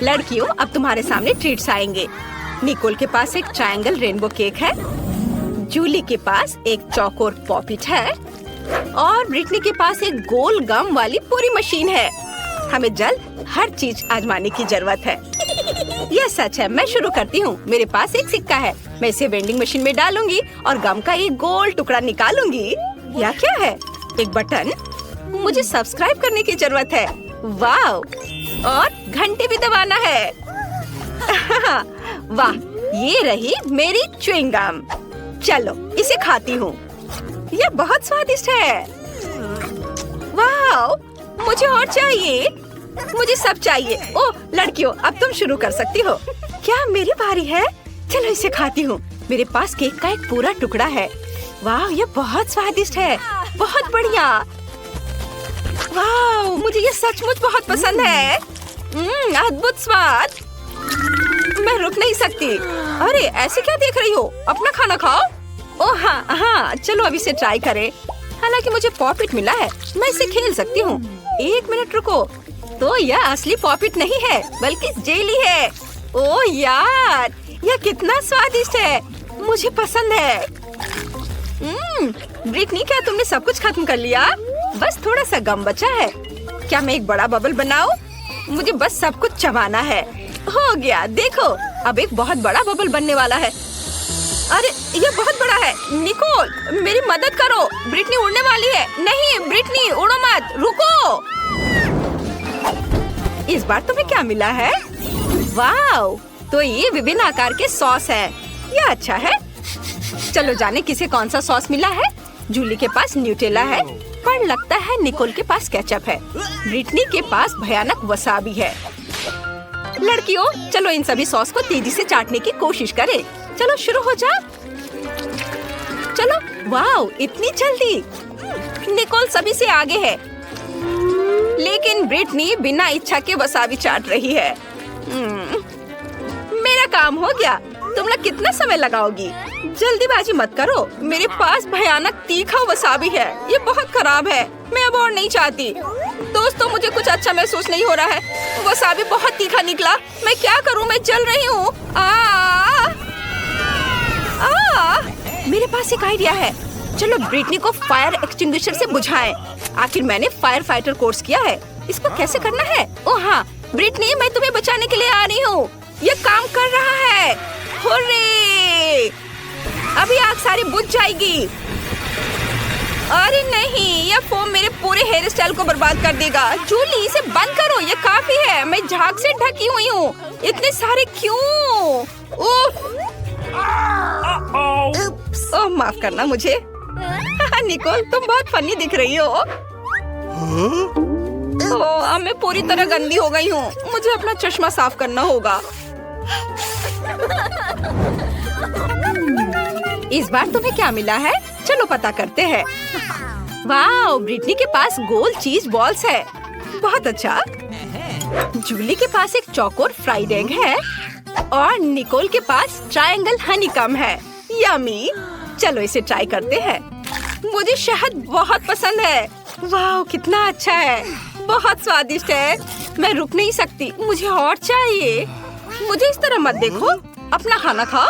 लड़कियों, अब तुम्हारे सामने ट्रीट्स आएंगे। निकोल के पास एक ट्रायंगल रेनबो केक है, जूली के पास एक चौकोर पॉपिट है और ब्रिटनी के पास एक गोल गम वाली पूरी मशीन है। हमें जल्द हर चीज आजमाने की जरूरत है। यह सच है। मैं शुरू करती हूँ। मेरे पास एक सिक्का है, मैं इसे वेंडिंग मशीन में डालूंगी और गम का एक गोल टुकड़ा निकालूंगी। यह क्या है? एक बटन। मुझे सब्सक्राइब करने की जरूरत है। वाव! और घंटे भी दबाना है। वाह, ये रही मेरी च्युइंग गम। चलो इसे खाती हूँ। यह बहुत स्वादिष्ट है। वाव! मुझे और चाहिए। मुझे सब चाहिए। ओह लड़कियों, अब तुम शुरू कर सकती हो। क्या मेरी बारी है? चलो इसे खाती हूँ। मेरे पास केक का एक पूरा टुकड़ा है। वाह, यह बहुत स्वादिष्ट है। बहुत बढ़िया। वाह, मुझे ये सचमुच बहुत पसंद है। अद्भुत स्वाद। मैं रुक नहीं सकती। अरे ऐसे क्या देख रही हो? अपना खाना खाओ। ओह हाँ, चलो अब इसे ट्राई करें। हालांकि मुझे पॉपिट मिला है, मैं इसे खेल सकती हूँ। एक मिनट रुको। तो यह असली पॉपिट नहीं है बल्कि जेली है। ओह यार, यह कितना स्वादिष्ट है। मुझे पसंद है। ब्रिटनी, क्या तुमने सब कुछ खत्म कर लिया? बस थोड़ा सा गम बचा है। क्या मैं एक बड़ा बबल बनाऊं? मुझे बस सब कुछ चबाना है। हो गया, देखो अब एक बहुत बड़ा बबल बनने वाला है। अरे ये बहुत बड़ा है। निकोल, मेरी मदद करो। ब्रिटनी उड़ने वाली है। नहीं ब्रिटनी, उड़ो मत, रुको। इस बार तुम्हें क्या मिला है? वाव! तो ये विभिन्न आकार के सॉस है। ये अच्छा है। चलो जाने किसे कौन सा सॉस मिला है। जूली के पास न्यूटेला है, पर लगता है निकोल के पास केचप है। ब्रिटनी के पास भयानक वसाबी है। लड़कियों, चलो इन सभी सॉस को तेजी से चाटने की कोशिश करें। चलो शुरू हो जा। चलो। वाव, इतनी जल्दी। निकोल सभी से आगे है, लेकिन ब्रिटनी बिना इच्छा के वसाबी चाट रही है। मेरा काम हो गया। तुम लोग कितना समय लगाओगी? जल्दीबाजी मत करो। मेरे पास भयानक तीखा वसाबी है। ये बहुत खराब है। मैं अब और नहीं चाहती। दोस्तों, मुझे कुछ अच्छा महसूस नहीं हो रहा है। वसाबी बहुत तीखा निकला। मैं क्या करूं? मैं जल रही हूँ। मेरे पास एक आइडिया है। चलो ब्रिटनी को फायर एक्सटिंग्विशर से बुझाएं। आखिर मैंने फायर फाइटर कोर्स किया है। इसको कैसे करना है? ओह हाँ ब्रिटनी, मैं तुम्हें बचाने के लिए आ रही हूँ। ये काम कर रहा है। हुर्रे! अभी आग सारी बुझ जाएगी। अरे नहीं, यह फोम मेरे पूरे हेयर स्टाइल को बर्बाद कर देगा। जूली, इसे बंद करो। ये काफी है। मैं झाग से ढकी हुई हूँ। इतने सारे क्यों? ओह माफ करना मुझे। निकोल, तुम बहुत फनी दिख रही हो। अब मैं पूरी तरह गंदी हो गई हूँ। मुझे अपना चश्मा साफ करना होगा। इस बार तुम्हें क्या मिला है? चलो पता करते हैं। वाह, ब्रिटनी के पास गोल चीज बॉल्स है। बहुत अच्छा। जूली के पास एक चौकोर फ्राइड एग है और निकोल के पास ट्रायंगल हनीकॉम्ब है। यम्मी। चलो इसे ट्राई करते हैं। मुझे शहद बहुत पसंद है। वाह, कितना अच्छा है। बहुत स्वादिष्ट है। मैं रुक नहीं सकती। मुझे और चाहिए। मुझे इस तरह मत देखो। अपना खाना खाओ।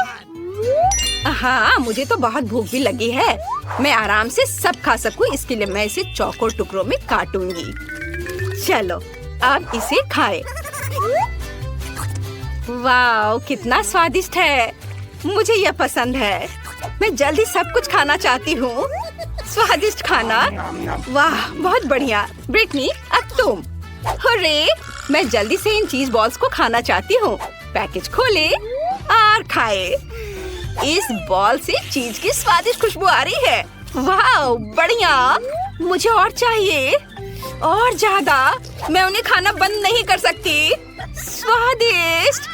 हाँ, मुझे तो बहुत भूख भी लगी है। मैं आराम से सब खा सकूं, इसके लिए मैं इसे चौकोर टुकड़ों में काटूंगी। चलो अब इसे खाएं। वाह, कितना स्वादिष्ट है। मुझे यह पसंद है। मैं जल्दी सब कुछ खाना चाहती हूँ। स्वादिष्ट खाना। वाह, बहुत बढ़िया। ब्रिटनी, अब तुम। हुर्रे! मैं जल्दी से इन चीज बॉल्स को खाना चाहती हूँ। पैकेज खोले और खाए। इस बॉल से चीज की स्वादिष्ट खुशबू आ रही है। वाह, बढ़िया। मुझे और चाहिए, और ज्यादा। मैं उन्हें खाना बंद नहीं कर सकती। स्वादिष्ट।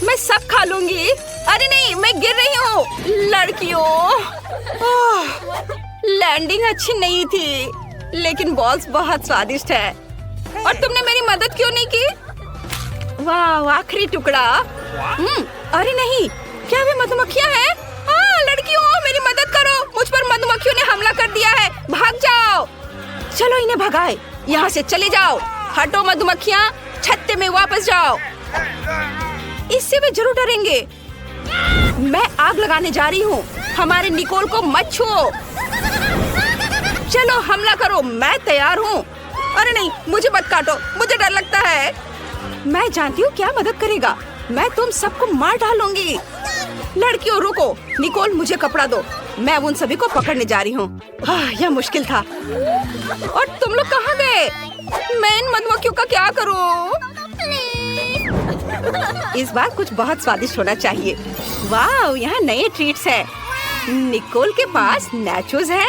मैं सब खा लूंगी। अरे नहीं, मैं गिर रही हूँ। लड़कियों, लैंडिंग अच्छी नहीं थी, लेकिन बॉल्स बहुत स्वादिष्ट है। और तुमने मेरी मदद क्यों नहीं की? वाह, आखिरी टुकड़ा। अरे नहीं, क्या वे मधुमक्खियाँ हैं? लड़कियों, मेरी मदद करो। मुझ पर मधुमक्खियों ने हमला कर दिया है। भाग जाओ। चलो इन्हें भगाए। यहाँ से चले जाओ। हटो मधुमक्खियाँ, छत्ते में वापस जाओ। इससे वे जरूर डरेंगे। मैं आग लगाने जा रही हूँ। हमारे निकोल को मत छुओ। चलो हमला करो, मैं तैयार हूँ। अरे नहीं, मुझे मत काटो, मुझे डर लगता है। मैं जानती हूँ क्या मदद करेगा। मैं तुम सबको मार डालूंगी। लड़कियों रुको, निकोल मुझे कपड़ा दो। मैं उन सभी को पकड़ने जा रही हूँ। यह मुश्किल था। और तुम लोग कहाँ गए? मैं इन मधुमक्खियों का क्या करूँ? इस बार कुछ बहुत स्वादिष्ट होना चाहिए। वाह, यहाँ नए ट्रीट्स हैं। निकोल के पास नाचोस है,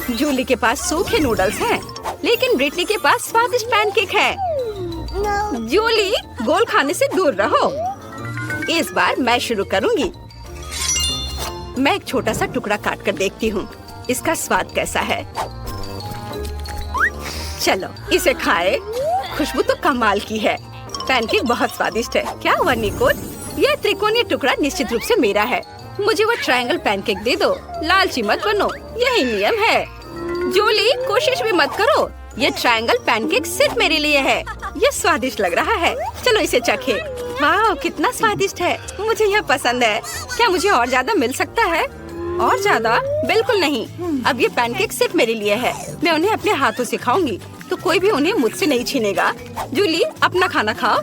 जूली के पास सूखे नूडल्स हैं, लेकिन ब्रिटनी के पास स्वादिष्ट पैनकेक है। जूली, गोल खाने से दूर रहो। इस बार मैं शुरू करूंगी। मैं एक छोटा सा टुकड़ा काट कर देखती हूँ इसका स्वाद कैसा है। चलो इसे खाएं। खुशबू तो कमाल की है। पैनकेक बहुत स्वादिष्ट है। क्या हुआ निकोल? यह त्रिकोणीय टुकड़ा निश्चित रूप से मेरा है। मुझे वो ट्रायंगल पैनकेक दे दो। लालची मत बनो, यही नियम है। जूली, कोशिश भी मत करो। ये ट्रायंगल पैनकेक सिर्फ मेरे लिए है। ये स्वादिष्ट लग रहा है। चलो इसे चखे। वाह, कितना स्वादिष्ट है। मुझे यह पसंद है। क्या मुझे और ज्यादा मिल सकता है? और ज्यादा? बिल्कुल नहीं। अब ये पैनकेक सिर्फ मेरे लिए है। मैं उन्हें अपने हाथों से खाऊंगी, तो कोई भी उन्हें मुझसे नहीं छीनेगा। जूली, अपना खाना खाओ।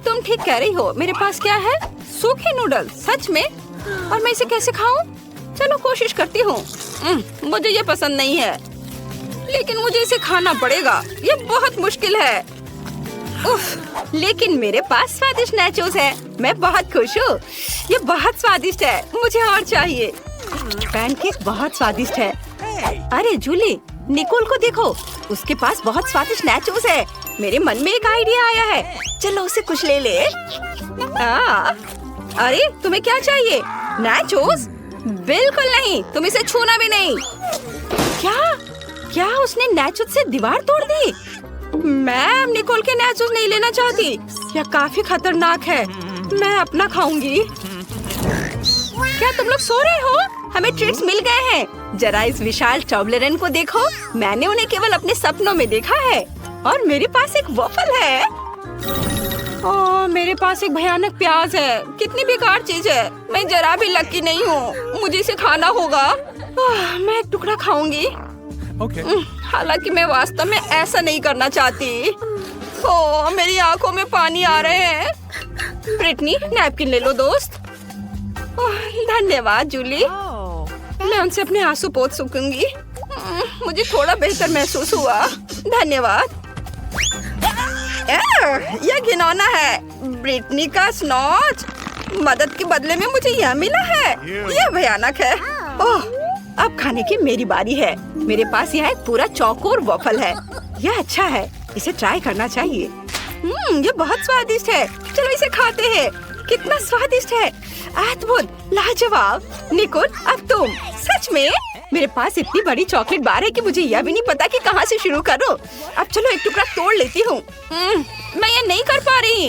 तुम ठीक कह रही हो। मेरे पास क्या है? सूखे नूडल। सच में? और मैं इसे कैसे खाऊं? चलो कोशिश करती हूँ। मुझे ये पसंद नहीं है, लेकिन मुझे इसे खाना पड़ेगा। ये बहुत मुश्किल है। उफ, लेकिन मेरे पास स्वादिष्ट नाचोस है। मैं बहुत खुश हूँ। ये बहुत स्वादिष्ट है। मुझे और चाहिए। पैनकेक बहुत स्वादिष्ट है। अरे जूली, निकोल को देखो, उसके पास बहुत स्वादिष्ट नाचोस है। मेरे मन में एक आइडिया आया है। चलो उसे कुछ ले ले। अरे तुम्हें क्या चाहिए? नाचोस? बिल्कुल नहीं, तुम इसे छूना भी नहीं। क्या उसने नाचोस से दीवार तोड़ दी? मैं अब निकोल के नाचोस नहीं लेना चाहती। यह काफी खतरनाक है। मैं अपना खाऊंगी। क्या तुम लोग सो रहे हो? हमें ट्रीट्स मिल गए हैं। जरा इस विशाल टॉबलेरन को देखो। मैंने उन्हें केवल अपने सपनों में देखा है। और मेरे पास एक वॉफल है। ओह, मेरे पास एक भयानक प्याज है। कितनी बेकार चीज है। मैं जरा भी लकी नहीं हूँ। मुझे इसे खाना होगा। मैं एक टुकड़ा खाऊंगी। हालांकि मैं वास्तव में ऐसा नहीं करना चाहती। ओह, मेरी आंखों में पानी आ रहे हैं। ब्रिटनी, नैपकिन ले लो दोस्त। धन्यवाद जूली। मैं उनसे अपने आंसू पोंछ सकूंगी। मुझे थोड़ा बेहतर महसूस हुआ। धन्यवाद। यह घिनौना है। ब्रिटनी का स्नॉच। मदद के बदले में मुझे यह मिला है। यह भयानक है। ओह, अब खाने की मेरी बारी है। मेरे पास यहाँ एक पूरा चौकोर वॉफल है। यह अच्छा है, इसे ट्राई करना चाहिए। ये बहुत स्वादिष्ट है। चलो इसे खाते हैं। कितना स्वादिष्ट है। अद्भुत, लाजवाब। निकोल, अब तुम। सच में? मेरे पास इतनी बड़ी चॉकलेट बार है कि मुझे यह भी नहीं पता कि कहाँ से शुरू करूं। अब चलो एक टुकड़ा तोड़ लेती हूँ। मैं ये नहीं कर पा रही।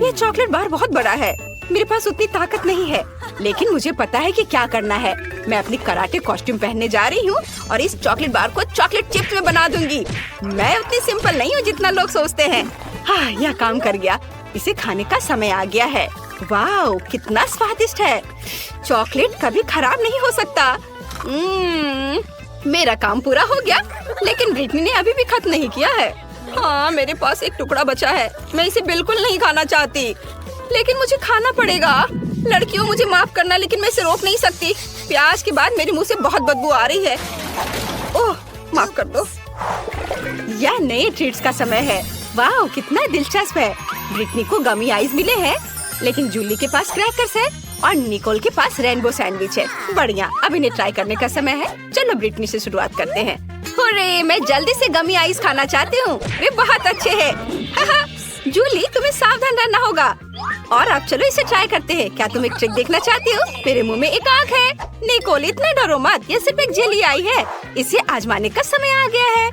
ये चॉकलेट बार बहुत बड़ा है। मेरे पास उतनी ताकत नहीं है, लेकिन मुझे पता है कि क्या करना है। मैं अपनी कराटे कॉस्ट्यूम पहनने जा रही हूँ और इस चॉकलेट बार को चॉकलेट चिप्स में बना दूंगी। मैं उतनी सिंपल नहीं हूँ जितना लोग सोचते हैं। हाँ, यह काम कर गया। इसे खाने का समय आ गया है। वाह, कितना स्वादिष्ट है। चॉकलेट कभी खराब नहीं हो सकता। मेरा काम पूरा हो गया, लेकिन ब्रिटनी ने अभी भी खत्म नहीं किया है। हाँ, मेरे पास एक टुकड़ा बचा है। मैं इसे बिल्कुल नहीं खाना चाहती, लेकिन मुझे खाना पड़ेगा। लड़कियों, मुझे माफ करना, लेकिन मैं इसे रोक नहीं सकती। प्याज के बाद मेरे मुंह से बहुत बदबू आ रही है। ओह, माफ कर दो। यह नए ट्रीट्स का समय है। वाह, कितना दिलचस्प है। ब्रिटनी को गमी आइस मिले हैं, लेकिन जूली के पास क्रैकर्स है और निकोल के पास रेनबो सैंडविच है। बढ़िया, अब इन्हें ट्राई करने का समय है। चलो ब्रिटनी से शुरुआत करते हैं। हुर्रे, मैं जल्दी से गमी आइस खाना चाहती हूँ। वे बहुत अच्छे हैं। जूली, तुम्हें सावधान रहना होगा। और अब चलो इसे ट्राई करते हैं। क्या तुम एक ट्रिक देखना चाहती हो? मेरे मुंह में एक आँख है। निकोल, इतना डरो मत। ये सिर्फ एक जेली आई है। इसे आजमाने का समय आ गया है।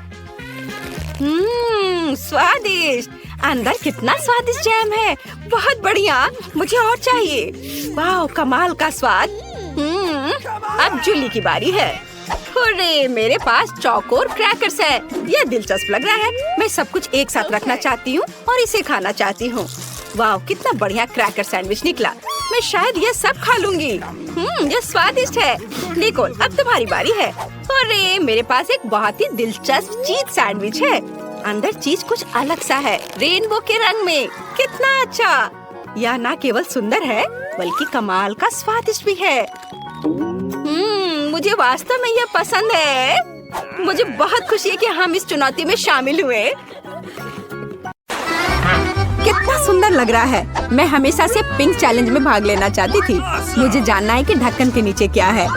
स्वादिष्ट। अंदर कितना स्वादिष्ट जैम है। बहुत बढ़िया, मुझे और चाहिए। वाह, कमाल का स्वाद। अब जूली की बारी है। अरे मेरे पास चौकोर क्रैकर्स है। यह दिलचस्प लग रहा है। मैं सब कुछ एक साथ रखना चाहती हूँ और इसे खाना चाहती हूँ। वाह, कितना बढ़िया क्रैकर सैंडविच निकला। मैं शायद ये सब खा लूंगी। यह स्वादिष्ट है। निकोल, अब तुम्हारी बारी है। अरे मेरे पास एक बहुत ही दिलचस्प चीज सैंडविच है। अंदर चीज कुछ अलग सा है, रेनबो के रंग में। कितना अच्छा! यह न केवल सुंदर है बल्कि कमाल का स्वादिष्ट भी है। मुझे वास्तव में यह पसंद है। मुझे बहुत खुशी है कि हम इस चुनौती में शामिल हुए। कितना सुंदर लग रहा है। मैं हमेशा से पिंक चैलेंज में भाग लेना चाहती थी। मुझे जानना है कि ढक्कन के नीचे क्या है।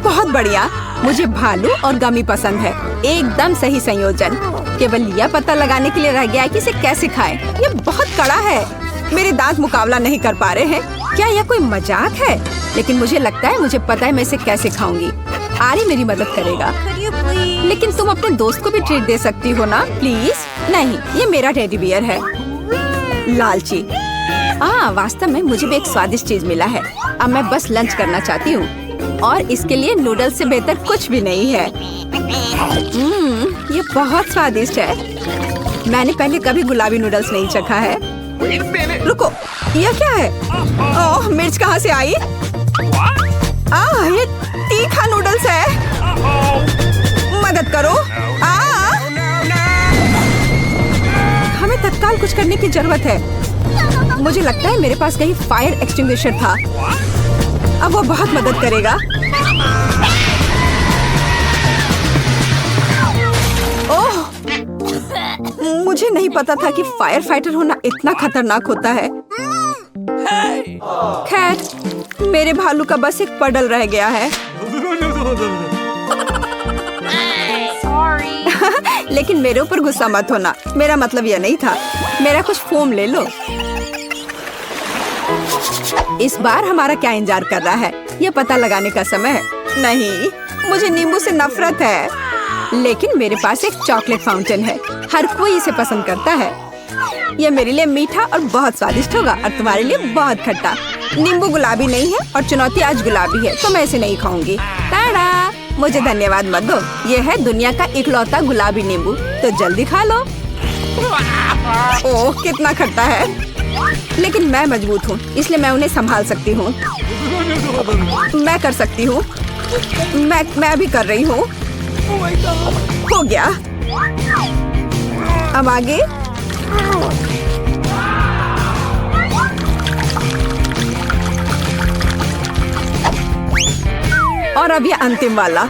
बहुत बढ़िया। मुझे भालू और गमी पसंद है। एकदम सही संयोजन। केवल यह पता लगाने के लिए रह गया है कि इसे कैसे खाएं। यह बहुत कड़ा है। मेरे दांत मुकाबला नहीं कर पा रहे हैं। क्या यह कोई मजाक है? लेकिन मुझे लगता है मुझे पता है मैं इसे कैसे खाऊंगी। आरी मेरी मदद करेगा। लेकिन तुम अपने दोस्त को भी ट्रीट दे सकती हो ना, प्लीज। नहीं, ये मेरा टेडी बियर है। लालची। वास्तव में मुझे भी एक स्वादिष्ट चीज मिला है। अब मैं बस लंच करना चाहती हूँ और इसके लिए नूडल्स से बेहतर कुछ भी नहीं है। ये बहुत स्वादिष्ट है। मैंने पहले कभी गुलाबी नूडल्स नहीं चखा है। रुको, यह क्या है? ओह, मिर्च कहाँ से आई? ये तीखा नूडल्स है। मदद करो। हमें तत्काल कुछ करने की जरूरत है। मुझे लगता है मेरे पास कहीं फायर एक्सटिंग्विशर था। अब वो बहुत मदद करेगा। ओह, मुझे नहीं पता था कि फायर फाइटर होना इतना खतरनाक होता है। खैर, मेरे भालू का बस एक पडल रह गया है। लेकिन मेरे ऊपर गुस्सा मत होना। मेरा मतलब यह नहीं था। मेरा कुछ फोम ले लो। इस बार हमारा क्या इंतजार कर रहा है? यह पता लगाने का समय है। नहीं, मुझे नींबू से नफरत है। लेकिन मेरे पास एक चॉकलेट फाउंटेन है। हर कोई इसे पसंद करता है। यह मेरे लिए मीठा और बहुत स्वादिष्ट होगा और तुम्हारे लिए बहुत खट्टा। नींबू गुलाबी नहीं है और चुनौती आज गुलाबी है, तो मैं इसे नहीं खाऊंगी। टाडा! मुझे धन्यवाद मत दो। यह है दुनिया का इकलौता गुलाबी नींबू, तो जल्दी खा लो। ओह, कितना खट्टा है। लेकिन मैं मजबूत हूँ, इसलिए मैं उन्हें संभाल सकती हूँ। मैं कर सकती हूँ। मैं भी कर रही हूँ। हो गया। अब आगे। और अब ये अंतिम वाला।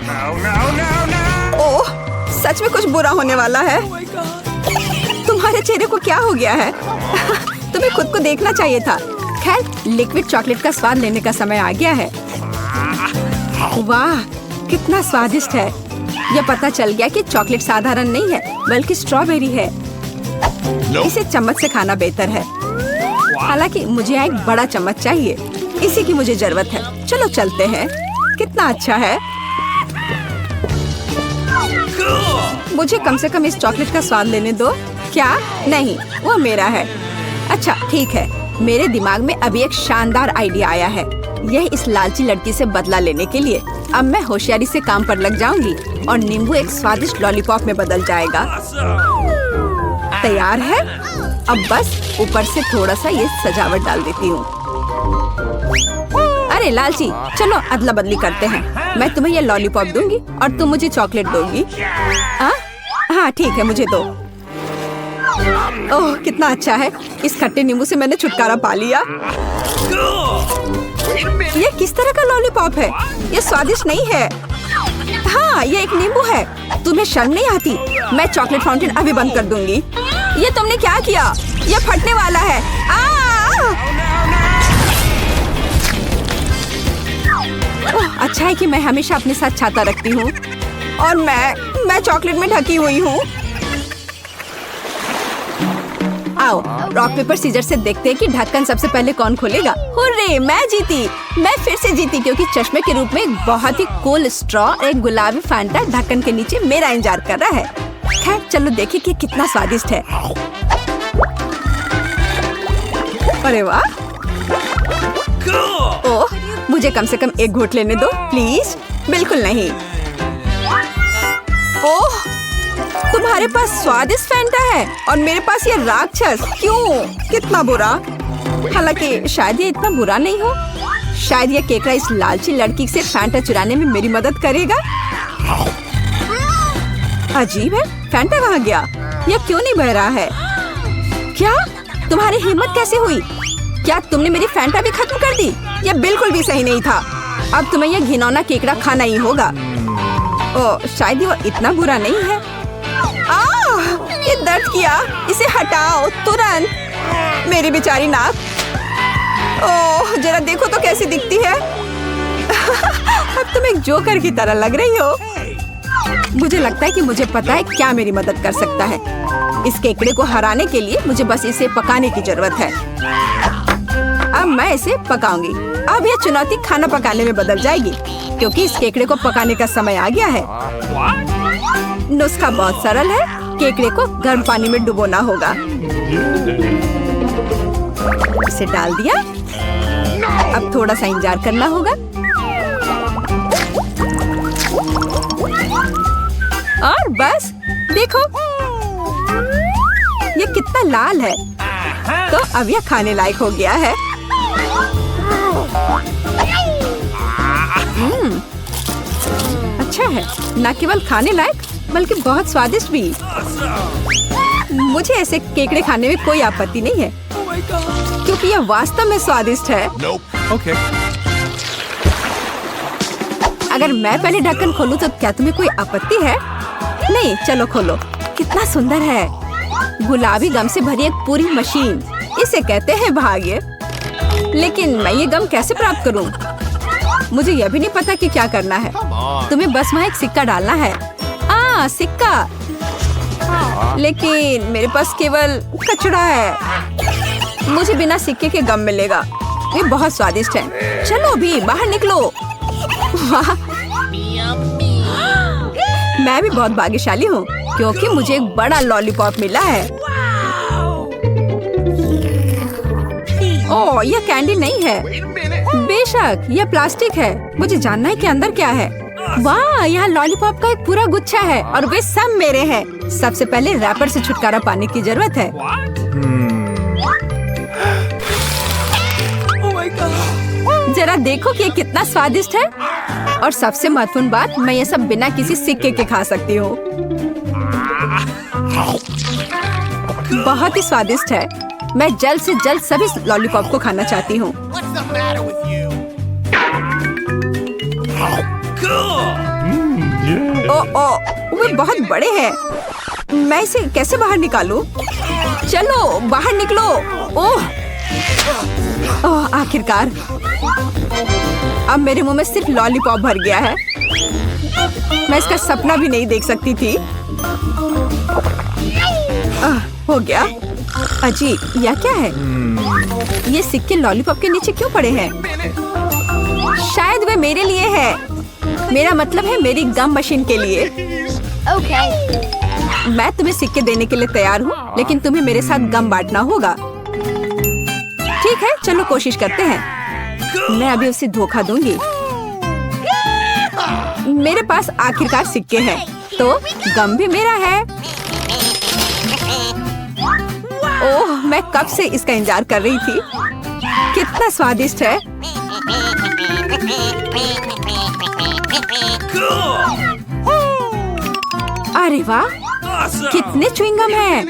ओह, सच में कुछ बुरा होने वाला है। तुम्हारे चेहरे को क्या हो गया है? तुम्हें खुद को देखना चाहिए था। खैर, लिक्विड चॉकलेट का स्वाद लेने का समय आ गया है। वाह, कितना स्वादिष्ट है। यह पता चल गया कि चॉकलेट साधारण नहीं है बल्कि स्ट्रॉबेरी है। इसे चम्मच से खाना बेहतर है। हालांकि मुझे एक बड़ा चम्मच चाहिए। इसी की मुझे जरूरत है। चलो चलते हैं। कितना अच्छा है। मुझे कम से कम इस चॉकलेट का स्वाद लेने दो। क्या? नहीं, वो मेरा है। अच्छा, ठीक है। मेरे दिमाग में अभी एक शानदार आइडिया आया है। यह इस लालची लड़की से बदला लेने के लिए। अब मैं होशियारी से काम पर लग जाऊंगी और नींबू एक स्वादिष्ट लॉलीपॉप में बदल जाएगा। तैयार है? अब बस ऊपर से थोड़ा सा ये सजावट डाल देती हूँ। अरे लालची, चलो अदला बदली करते हैं। मैं तुम्हें ये लॉलीपॉप दूंगी और तुम मुझे चॉकलेट दोगी। हाँ ठीक है, मुझे दो। ओह, कितना अच्छा है। इस खट्टे नींबू से मैंने छुटकारा पा लिया। ये किस तरह का लॉलीपॉप है? ये स्वादिष्ट नहीं है। हाँ, ये एक नींबू है। तुम्हें शर्म नहीं आती? मैं चॉकलेट फाउंटेन अभी बंद कर दूंगी। ये तुमने क्या किया? ये फटने वाला है। ओह, अच्छा है कि मैं हमेशा अपने साथ छाता रखती हूँ और मैं चॉकलेट में ढकी हुई हूँ। आओ, रॉक पेपर सीजर से देखते हैं कि ढक्कन सबसे पहले कौन खोलेगा। हुर्रे, मैं जीती। मैं फिर से जीती क्योंकि चश्मे के रूप में एक बहुत ही कूल स्ट्रॉ और एक गुलाबी फैंटा ढक्कन के नीचे मेरा इंतजार कर रहा है। खैर, चलो देखिए कि कितना स्वादिष्ट है। अरे वाह। ओह, मुझे कम से कम एक घूंट लेने दो, प्लीज। बिल्कुल नहीं। ओह, तुम्हारे पास स्वादिष्ट फैंटा है और मेरे पास ये राक्षस। क्यों? कितना बुरा। हालांकि शायद ये इतना बुरा नहीं हो। शायद ये केकड़ा इस लालची लड़की से फैंटा चुराने में मेरी मदद करेगा। अजीब है, फैंटा कहाँ गया? यह क्यों नहीं बह रहा है? क्या? तुम्हारी हिम्मत कैसे हुई? क्या तुमने मेरी फैंटा भी खत्म कर दी? यह बिल्कुल भी सही नहीं था। अब तुम्हें यह घिनौना केकड़ा खाना ही होगा। ओह, शायद वो इतना बुरा नहीं है। ये दर्द किया। इसे हटाओ तुरंत। मेरी बेचारी नाक। ओह, जरा देखो तो कैसी दिखती है। अब तुम एक जोकर की तरह लग रही हो। मुझे लगता है कि मुझे पता है क्या मेरी मदद कर सकता है। इस केकड़े को हराने के लिए मुझे बस इसे पकाने की जरूरत है। अब मैं इसे पकाऊंगी। अब यह चुनौती खाना पकाने में बदल जाएगी, क्योंकि इस केकड़े को पकाने का समय आ गया है। नुस्खा बहुत सरल है। केकड़े को गर्म पानी में डुबोना होगा। इसे डाल दिया। अब थोड़ा सा इंतजार करना होगा। और बस देखो, ये कितना लाल है। तो अब यह खाने लायक हो गया है। अच्छा है, न केवल खाने लायक बल्कि बहुत स्वादिष्ट भी। मुझे ऐसे केकड़े खाने में कोई आपत्ति नहीं है, क्योंकि यह वास्तव में स्वादिष्ट है। Okay. अगर मैं पहले ढक्कन खोलूं तो क्या तुम्हें कोई आपत्ति है? नहीं, चलो खोलो। कितना सुंदर है। गुलाबी गम से भरी एक पूरी मशीन। इसे कहते हैं भाग्य। लेकिन मैं ये गम कैसे प्राप्त करूं? मुझे यह भी नहीं पता कि क्या करना है। तुम्हें बस वहाँ एक सिक्का डालना है। सिक्का। लेकिन मेरे पास केवल कचड़ा है। मुझे बिना सिक्के के गम मिलेगा। ये बहुत स्वादिष्ट है। चलो अभी बाहर निकलो। वाह, मैं भी बहुत भाग्यशाली हूँ, क्योंकि मुझे एक बड़ा लॉलीपॉप मिला है। ओह, यह कैंडी नहीं है। बेशक, यह प्लास्टिक है। मुझे जानना है कि अंदर क्या है। वाह, यहाँ लॉलीपॉप का एक पूरा गुच्छा है और वे सब मेरे हैं। सबसे पहले रैपर से छुटकारा पाने की जरूरत है। जरा देखो कि ये कितना स्वादिष्ट है। और सबसे महत्वपूर्ण बात, मैं ये सब बिना किसी सिक्के के खा सकती हूँ। बहुत ही स्वादिष्ट है। मैं जल्द से जल्द सभी लॉलीपॉप को खाना चाहती हूँ। वे बहुत बड़े हैं। मैं इसे कैसे बाहर निकालूं? चलो बाहर निकलो। ओह, आखिरकार। अब मेरे मुंह में सिर्फ लॉलीपॉप भर गया है। मैं इसका सपना भी नहीं देख सकती थी। हो गया। अजी, यह क्या है? ये सिक्के लॉलीपॉप के नीचे क्यों पड़े हैं? शायद वे मेरे लिए है। मेरा मतलब है मेरी गम मशीन के लिए। मैं तुम्हें सिक्के देने के लिए तैयार हूँ, लेकिन तुम्हें मेरे साथ गम बांटना होगा। ठीक है, चलो कोशिश करते हैं। मैं अभी उसे धोखा दूंगी। मेरे पास आखिरकार सिक्के हैं, तो गम भी मेरा है। ओह, मैं कब से इसका इंतजार कर रही थी। कितना स्वादिष्ट है। अरे वाह, कितने च्युइंगम हैं।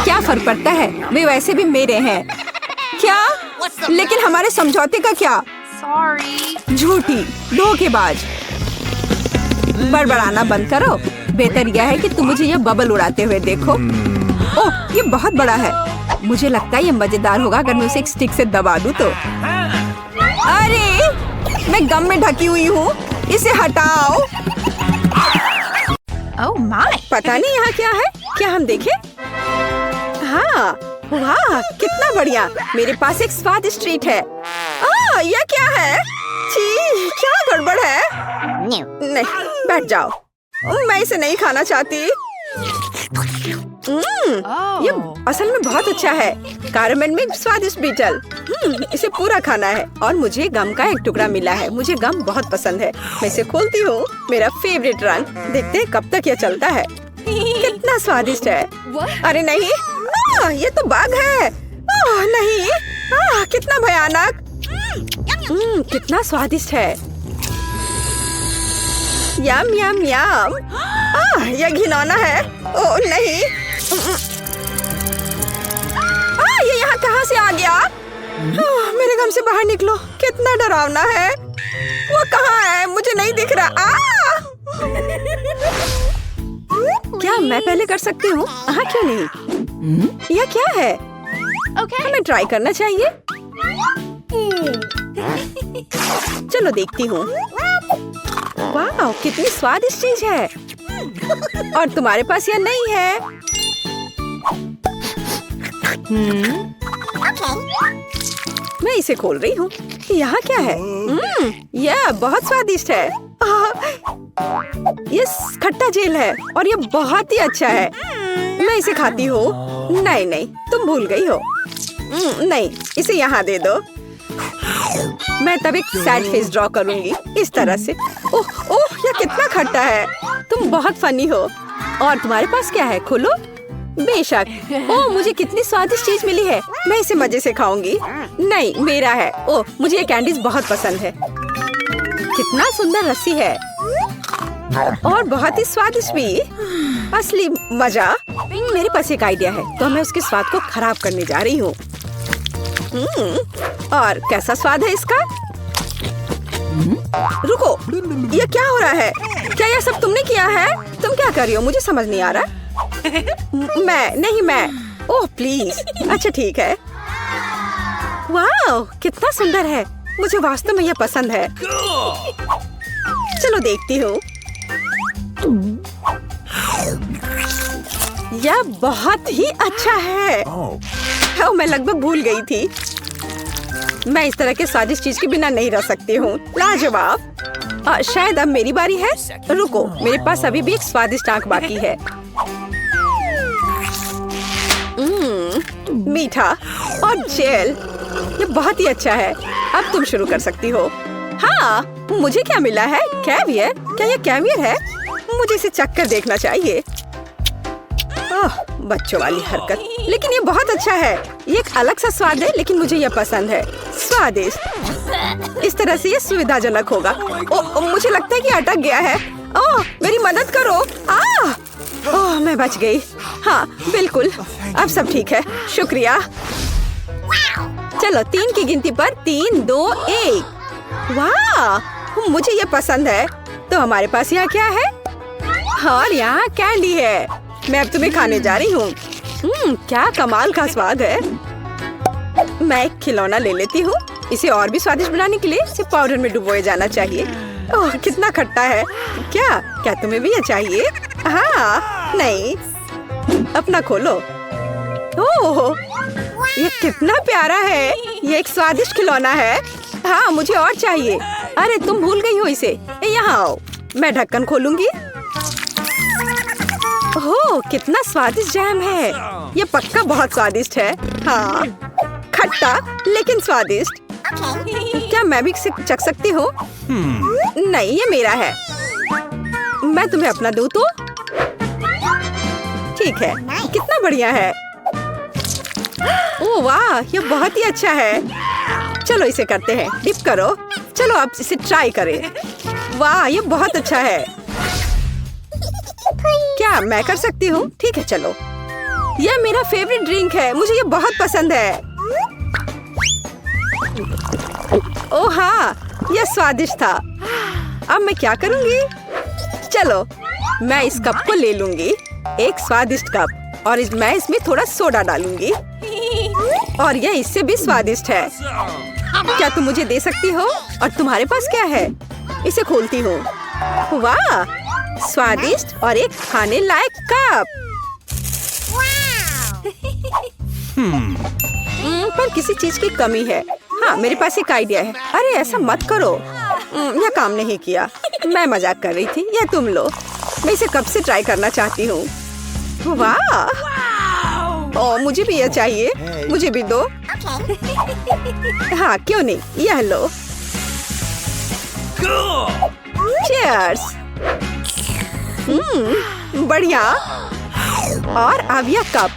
क्या फर्क पड़ता है, वे वैसे भी मेरे हैं। क्या? लेकिन हमारे समझौते का क्या? झूठी, धोखेबाज। बड़बड़ाना बंद करो। बेहतर यह है कि तुम मुझे यह बबल उड़ाते हुए देखो। ओह, ये बहुत बड़ा है। मुझे लगता है ये मजेदार होगा अगर मैं उसे एक स्टिक से दबा दूं तो। अरे, मैं गम में ढकी हुई हूँ। इसे हटाओ। ओह माय, पता नहीं यहाँ क्या है। क्या हम देखें? हाँ, वाह, कितना बढ़िया। मेरे पास एक स्वादिष्ट ट्रीट है। यह क्या है? छी, क्या गड़बड़ है? नहीं, बैठ जाओ। मैं इसे नहीं खाना चाहती। ये असल में बहुत अच्छा है। कैरामेल में स्वादिष्ट बीटल। इसे पूरा खाना है और मुझे गम का एक टुकड़ा मिला है। मुझे गम बहुत पसंद है। मैं इसे खोलती हूँ। मेरा फेवरेट रंग। देखते हैं कब तक ये चलता है। कितना स्वादिष्ट है। अरे नहीं, ये तो बग है। नहीं, कितना भयानक। कितना स्वादिष्ट है। यम यम यम। यह घिनौना है। ओह नहीं, ये यहाँ कहाँ से आ गया? मेरे गम से बाहर निकलो। कितना डरावना है। वो कहाँ है? मुझे नहीं दिख रहा। क्या मैं पहले कर सकती हूँ? हाँ, क्यों नहीं? यह क्या है? हमें ट्राई करना चाहिए। चलो देखती हूँ। वाह, कितनी स्वादिष्ट चीज है। और तुम्हारे पास यह नहीं है। मैं इसे खोल रही हूँ। यहाँ क्या है? यह बहुत स्वादिष्ट है। ये खट्टा जेल है और ये बहुत ही अच्छा है। मैं इसे खाती हूँ। नहीं नहीं, तुम भूल गई हो। नहीं, इसे यहाँ दे दो। मैं तब एक सैड फेस ड्रॉ करूंगी इस तरह से। ओह ओह, यह कितना खट्टा है। तुम बहुत फनी हो। और तुम्हारे पास क्या है? खोलो। बेशक। ओह, मुझे कितनी स्वादिष्ट चीज मिली है। मैं इसे मजे से खाऊंगी। नहीं, मेरा है। ओह, मुझे ये कैंडीज बहुत पसंद है। कितना सुंदर रस्सी है और बहुत ही स्वादिष्ट भी। असली मजा। मेरे पास एक आइडिया है, तो मैं उसके स्वाद को खराब करने जा रही हूँ। और कैसा स्वाद है इसका? रुको, ये क्या हो रहा है? क्या यह सब तुमने किया है? तुम क्या कर रही हो? मुझे समझ नहीं आ रहा। मैं। Oh please. अच्छा ठीक है। वाह, कितना सुंदर है। मुझे वास्तव में यह पसंद है। चलो देखती हूँ। यह बहुत ही अच्छा है। मैं लगभग भूल गई थी। मैं इस तरह के स्वादिष्ट चीज के बिना नहीं रह सकती हूँ। लाजवाब। शायद अब मेरी बारी है। रुको, मेरे पास अभी भी एक स्वादिष्ट आंख बाकी है। मीठा और जेल। ये बहुत ही अच्छा है। अब तुम शुरू कर सकती हो। हाँ, मुझे क्या मिला है? कैवियर। क्या ये कैवियर है? मुझे इसे चखकर देखना चाहिए। बच्चों वाली हरकत। लेकिन ये बहुत अच्छा है। ये एक अलग सा स्वाद है, लेकिन मुझे ये पसंद है। स्वादिष्ट। इस तरह से ये सुविधाजनक होगा। मुझे लगता है कि अटक गया है। मेरी मदद करो। मैं बच गई। हाँ बिल्कुल, अब सब ठीक है। शुक्रिया। चलो 3 की गिनती पर 3, 2, 1। वाह, मुझे ये पसंद है। तो हमारे पास यहाँ क्या है? और यहाँ कैंडी है। मैं अब तुम्हें खाने जा रही हूँ। क्या कमाल का स्वाद है। मैं एक खिलौना ले लेती हूँ। इसे और भी स्वादिष्ट बनाने के लिए इसे पाउडर में डुबोए जाना चाहिए। ओह, कितना खट्टा है। क्या तुम्हें भी ये चाहिए? हाँ, नहीं। अपना खोलो। ओह, ये कितना प्यारा है। ये एक स्वादिष्ट खिलौना है। हाँ, मुझे और चाहिए। अरे तुम भूल गई हो इसे। यहाँ आओ, मैं ढक्कन खोलूंगी। ओह, कितना स्वादिष्ट जैम है। ये पक्का बहुत स्वादिष्ट है। हाँ, खट्टा लेकिन स्वादिष्ट। क्या मैं भी इसे चख सकती हूँ? नहीं, ये मेरा है। मैं तुम्हें अपना दूँ तो? ठीक है, कितना बढ़िया है। ओह वाह, ये बहुत ही अच्छा है। चलो इसे करते हैं। डिप करो। चलो अब इसे ट्राई करें। वाह, ये बहुत अच्छा है। क्या मैं कर सकती हूँ? ठीक है, चलो। यह मेरा फेवरेट ड्रिंक है। मुझे ये बहुत पसंद है। ओह हाँ, यह स्वादिष्ट था। अब मैं क्या करूँगी? चलो, मैं इस कप को ले लूंगी। एक स्वादिष्ट कप। और मैं इसमें थोड़ा सोडा डालूंगी। और यह इससे भी स्वादिष्ट है। क्या तुम मुझे दे सकती हो? और तुम्हारे पास क्या है? इसे खोलती हूँ। वाह, स्वादिष्ट और एक खाने लायक कप। पर किसी चीज की कमी है। हाँ, मेरे पास एक आइडिया है। अरे ऐसा मत करो। यह काम नहीं किया। मैं मजाक कर रही थी। यह तुम लो। मैं इसे कब से ट्राई करना चाहती हूँ। वाह, ओ मुझे भी यह चाहिए, मुझे भी दो। हाँ क्यों नहीं, यह लो। चीयर्स। बढ़िया। और अब यह कप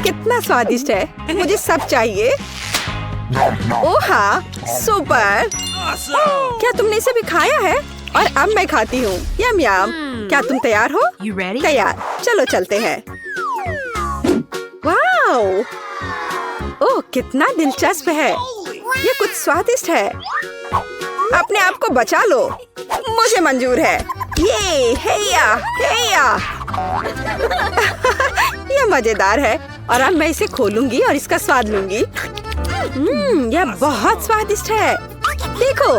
कितना स्वादिष्ट है, मुझे सब चाहिए। ओह हाँ, सुपर। क्या तुमने इसे भी खाया है? और अब मैं खाती हूँ। यम यम। क्या तुम तैयार हो? तैयार, चलो चलते हैं। वाओ, ओह कितना दिलचस्प है। ये कुछ स्वादिष्ट है। अपने आप को बचा लो, मुझे मंजूर है। ये हेया हेया। यह मजेदार है और अब मैं इसे खोलूंगी और इसका स्वाद लूंगी। यह बहुत स्वादिष्ट है। देखो।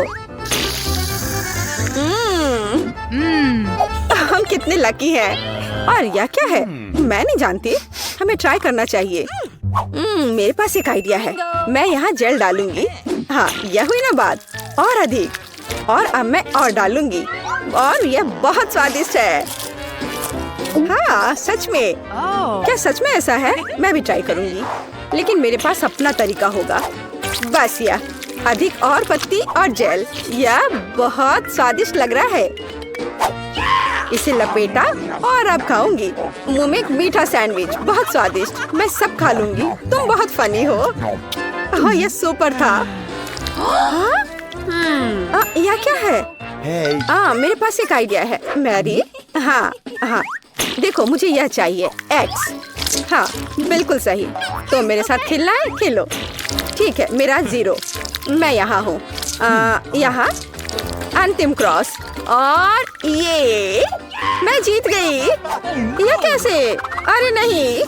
हम कितने लकी हैं। और यह क्या है? मैं नहीं जानती। हमें ट्राई करना चाहिए। मेरे पास एक आइडिया है। मैं यहाँ जेल डालूंगी। हाँ, यह हुई ना बात। और अधिक। और अब मैं और डालूंगी। और यह बहुत स्वादिष्ट है। हाँ सच में। क्या सच में ऐसा है? मैं भी ट्राई करूंगी, लेकिन मेरे पास अपना तरीका होगा। बस यह अधिक और पत्ती और जेल। यह बहुत स्वादिष्ट लग रहा है। इसे लपेटा और अब खाऊंगी। मुंह में एक मीठा सैंडविच, बहुत स्वादिष्ट। मैं सब खा लूंगी। तुम बहुत फनी हो। हाँ यह सुपर था। हाँ? यह क्या है? मेरे पास एक आइडिया है मैरी। हाँ हाँ, देखो मुझे यह चाहिए X। हाँ बिल्कुल सही। तो मेरे साथ खेलना है? खेलो। ठीक है, मेरा 0। मैं यहाँ हूँ। यहाँ अंतिम क्रॉस। और ये मैं जीत गई। यह कैसे? अरे नहीं।